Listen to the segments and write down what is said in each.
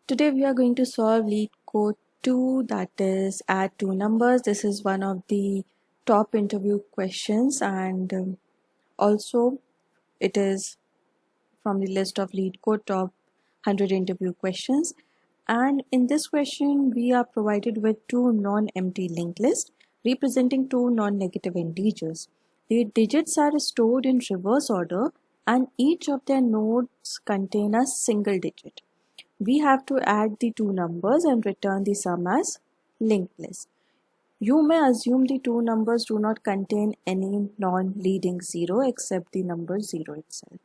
Today we are going to solve LeetCode 2, that is add two numbers. This is one of the top interview questions, and also it is from the list of LeetCode top 100 interview questions. And in this question we are provided with two non-empty linked lists representing two non-negative integers. The digits are stored in reverse order and each of their nodes contain a single digit. We have to add the two numbers and return the sum as linked list. You may assume the two numbers do not contain any non-leading zero except the number 0 itself.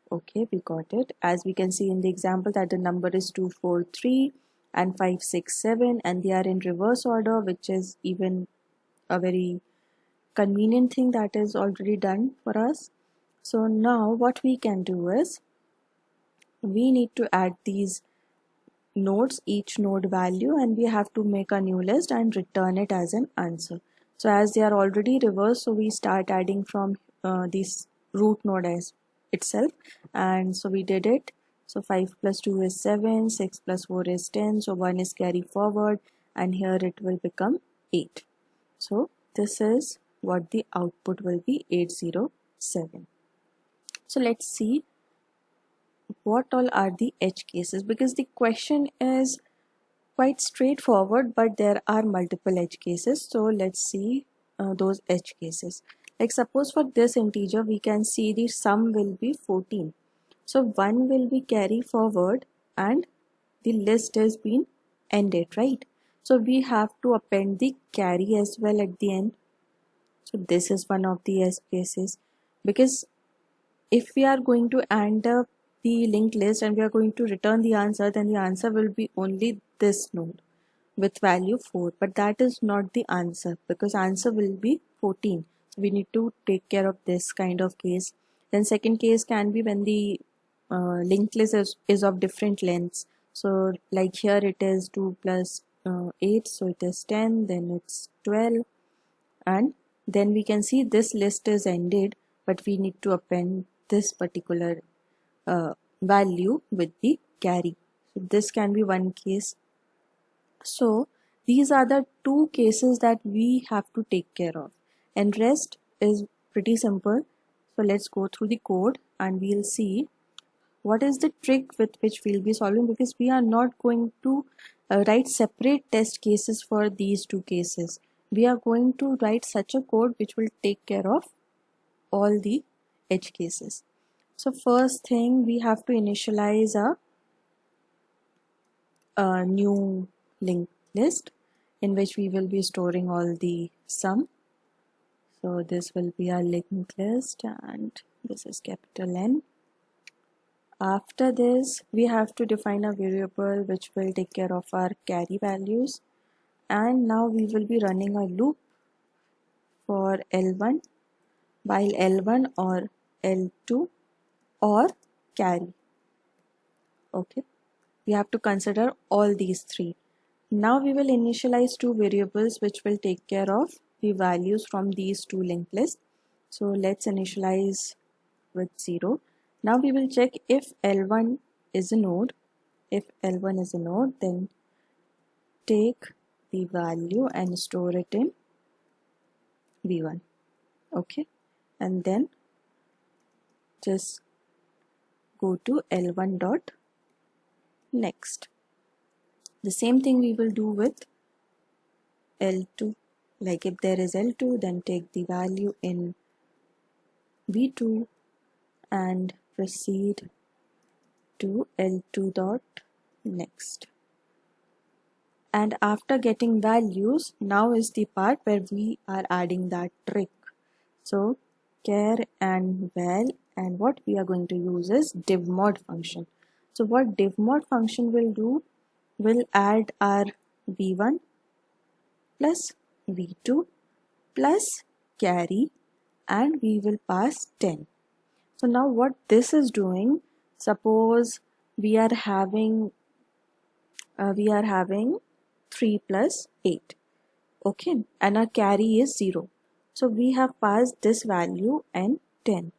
Okay, we got it. As we can see in the example that the number is 243 and 567 and they are in reverse order, which is even a very convenient thing that is already done for us. So now what we can do is we need to add these nodes, each node value, and we have to make a new list and return it as an answer. So as they are already reversed, so we start adding from this root node as itself, and so we did it. So 5 plus 2 is 7, 6 plus 4 is 10, so 1 is carried forward and here it will become 8. So this is what the output will be, 807. So let's see what all are the edge cases, because the question is quite straightforward but there are multiple edge cases. So let's see those edge cases. Like suppose for this integer we can see the sum will be 14, so 1 will be carry forward and the list has been ended, right? So we have to append the carry as well at the end. So this is one of the edge cases, because if we are going to end up the linked list and we are going to return the answer, then the answer will be only this node with value 4, but that is not the answer because answer will be 14. So we need to take care of this kind of case. Then second case can be when the linked list is of different lengths. So like here it is 2 plus 8, so it is 10, then it's 12, and then we can see this list is ended, but we need to append this particular value with the carry. So this can be one case. So these are the two cases that we have to take care of, and rest is pretty simple. So let's go through the code and we'll see what is the trick with which we'll be solving, because we are not going to write separate test cases for these two cases. We are going to write such a code which will take care of all the edge cases. So first thing, we have to initialize a new linked list in which we will be storing all the sum. So this will be our linked list and this is capital N. After this, we have to define a variable which will take care of our carry values, and now we will be running a loop for L1 while L1 or L2 or carry. Okay, we have to consider all these three. Now we will initialize two variables which will take care of the values from these two linked lists. So let's initialize with 0. Now we will check if L1 is a node. If L1 is a node, then take the value and store it in V1. Okay, and then just go to L1 dot next. The same thing we will do with L2. Like if there is L2, then take the value in V2 and proceed to L2 dot next. And after getting values, now is the part where we are adding that trick. So char and val, and what we are going to use is divmod function. So what divmod function will do, will add our v1 plus v2 plus carry, and we will pass 10. So now what this is doing, suppose we are having 3 plus 8, okay, and our carry is 0. So we have passed this value and 10,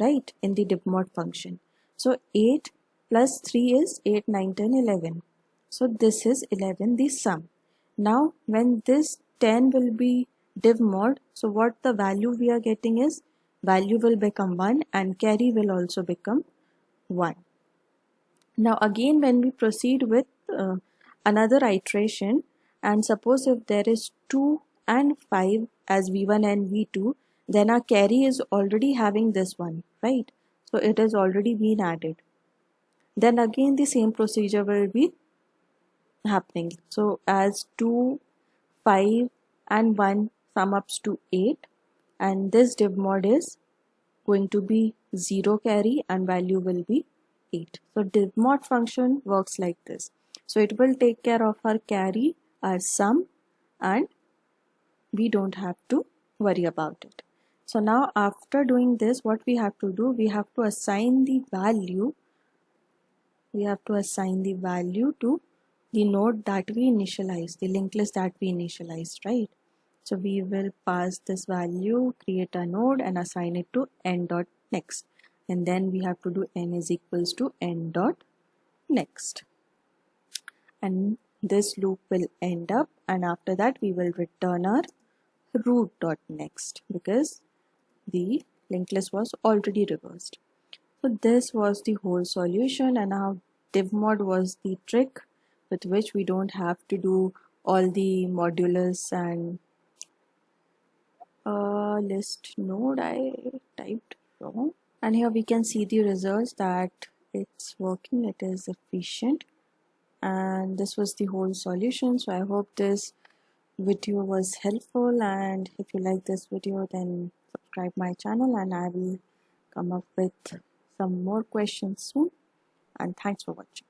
right, in the divmod function. So 8 plus 3 is 8, 9, 10, 11. So this is 11, the sum. Now when this 10 will be div mod, so what the value we are getting is, value will become 1 and carry will also become 1. Now again when we proceed with another iteration, and suppose if there is 2 and 5 as v1 and v2, then our carry is already having this one, right? So it has already been added. Then again the same procedure will be happening. So as 2, 5 and 1 sum ups to 8, and this div mod is going to be 0 carry and value will be 8. So div mod function works like this. So it will take care of our carry, our sum, and we don't have to worry about it. So now after doing this, what we have to do, we have to assign the value to the node that we initialize, the linked list that we initialized, right? So we will pass this value, create a node and assign it to n.next, and then we have to do n is equals to n.next, and this loop will end up, and after that we will return our root.next because the linked list was already reversed. So this was the whole solution, and now div mod was the trick with which we don't have to do all the modulus and list node. I typed wrong, and here we can see the results that it's working, it is efficient, and this was the whole solution. So I hope this video was helpful, and if you like this video then subscribe my channel, and I will come up with some more questions soon, and thanks for watching.